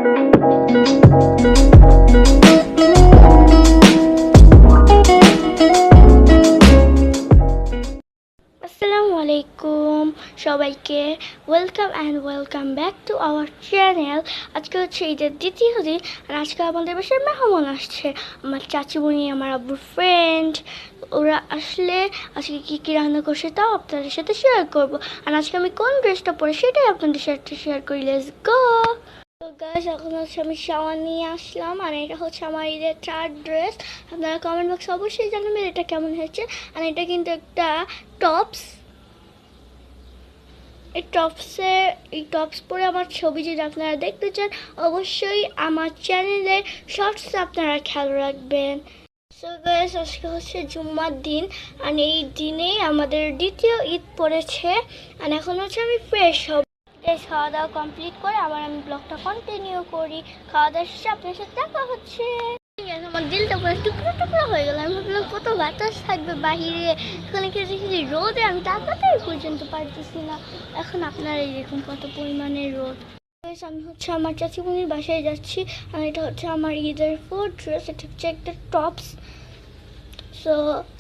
আসসালামু আলাইকুম সবাইকে, welcome back to our channel. আজকে হচ্ছে ঈদের দ্বিতীয় দিন, আর আজকে আমাদের বাসায় মেহমান আসছে। আমার চাচিমণি, আমার আব্বুর ফ্রেন্ড, ওরা আসলে আজকে কী কী রান্না করছে তাও আপনাদের সাথে শেয়ার করব। আর আজকে আমি কোন ড্রেসটা পরে সেটাই আপনাদের সাথে শেয়ার করি। Let's go. তো গাইস, এখন হচ্ছে আমি শাওয়ার নিয়ে আসলাম, আর এটা হচ্ছে আমার ঈদের থার্ড ড্রেস। আপনারা কমেন্ট বক্সে অবশ্যই জানাবেন এটা কেমন হয়েছে। আর এটা কিন্তু একটা টপস। এই টপস পরে আমার ছবি যদি আপনারা দেখতে চান, অবশ্যই আমার চ্যানেলের শর্টস আপনারা খেয়াল রাখবেন। সো গাইস, আজকে হচ্ছে জুম্মার দিন, আর এই দিনেই আমাদের দ্বিতীয় ঈদ পড়েছে। আর এখন হচ্ছে আমি ফ্রেশ হব। খাওয়া দাওয়া কমপ্লিট করে আবার আমি ব্লগটা কন্টিনিউ করি। খাওয়া দাওয়া শেষে আপনার সাথে দেখা হচ্ছে। আমার দিলটা পুরো টুকরো টুকরো হয়ে গেল। আমি ভাবলাম কত বাতাস থাকবে বাহিরে, এখানে দেখি রোদে আমি তাকাতেই পর্যন্ত পারতেছি না। এখন আপনারাই দেখুন কত পরিমাণে রোদ। আমি হচ্ছে আমার চাচিমণির বাসায় যাচ্ছি, আর এটা হচ্ছে আমার ঈদের ফোর্থ ড্রেস। এটা হচ্ছে একটা টপস। সো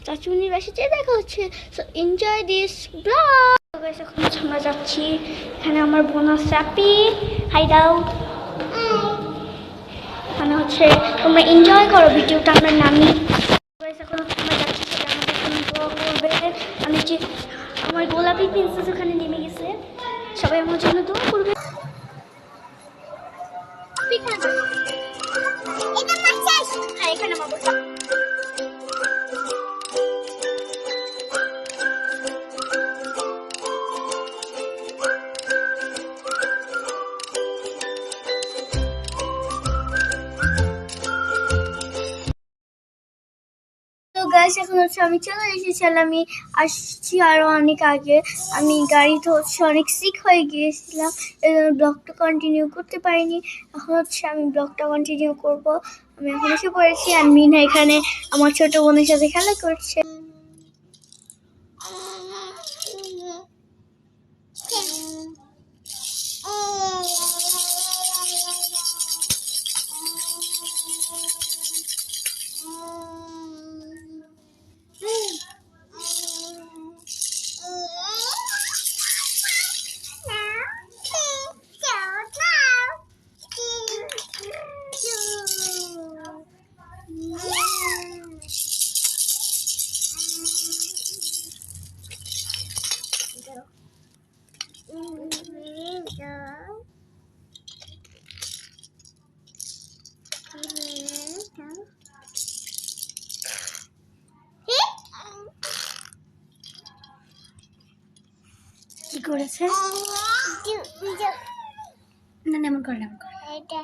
চাচিমণির বাসায় যেয়ে দেখা হচ্ছে। So enjoy this blog. এখন হচ্ছে আমরা যাচ্ছি, এখানে আমার বোন আছে আপি, হাই দাও। মানে হচ্ছে তোমরা এনজয় করো ভিডিওটা, আমরা নামি। এখন হচ্ছে আমরা যাচ্ছি, আমাদের জন্য দোয়া করবে। আমি যে আমার গোলাপি প্রিন্সেস ওখানে নেমে গেছে, সবাই আমার জন্য দোয়া করবে। এখানে এখন হচ্ছে আমি চলে এসেছিলাম। আমি আসছি আরো অনেক আগে। আমি গাড়িতে হচ্ছে অনেক সিক হয়ে গিয়েছিলাম, এই জন্য ব্লগটা কন্টিনিউ করতে পারিনি। এখন হচ্ছে আমি ব্লগটা কন্টিনিউ করব। আমি এখন এসে পড়েছি, আর মিনা এখানে আমার ছোট বোনের সাথে খেলা করছে। কি করেছে? না না, এমন করে না, এমন করে এটা।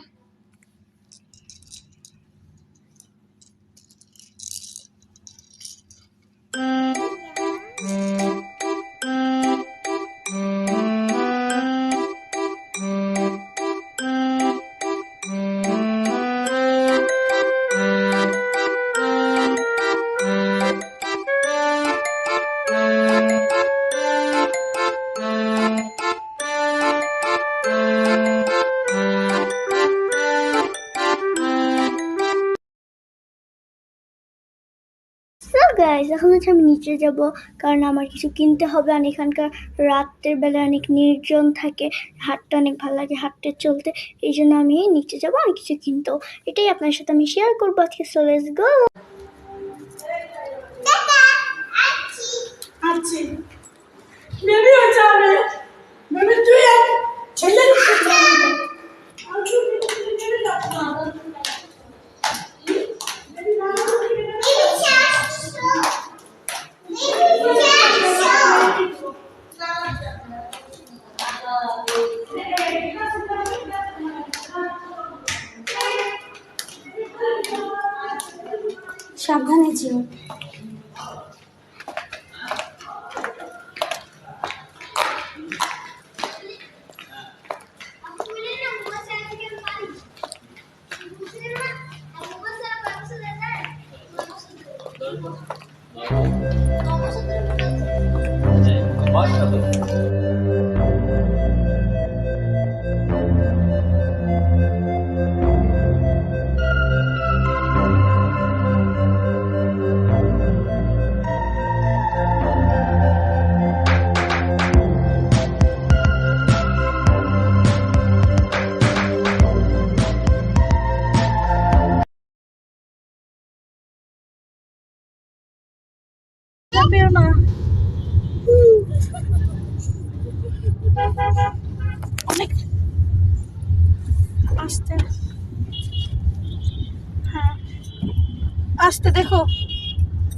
গাইস, এখন হচ্ছে আমি নিচে যাব, কারণ আমার কিছু কিনতে হবে। আর এখানকার রাতের বেলা অনেক নির্জন থাকে, হাঁটতে অনেক ভালো লাগে, হাঁটতে চলতে। এই জন্য আমি নিচে যাব আর কিছু কিনতেও। এটাই আপনার সাথে আমি শেয়ার করবো আজকে। So let's go. সাবধানে যেও। পেও না। অনেক আস্তে, হ্যাঁ আস্তে, দেখো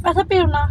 ব্যথা পেও না।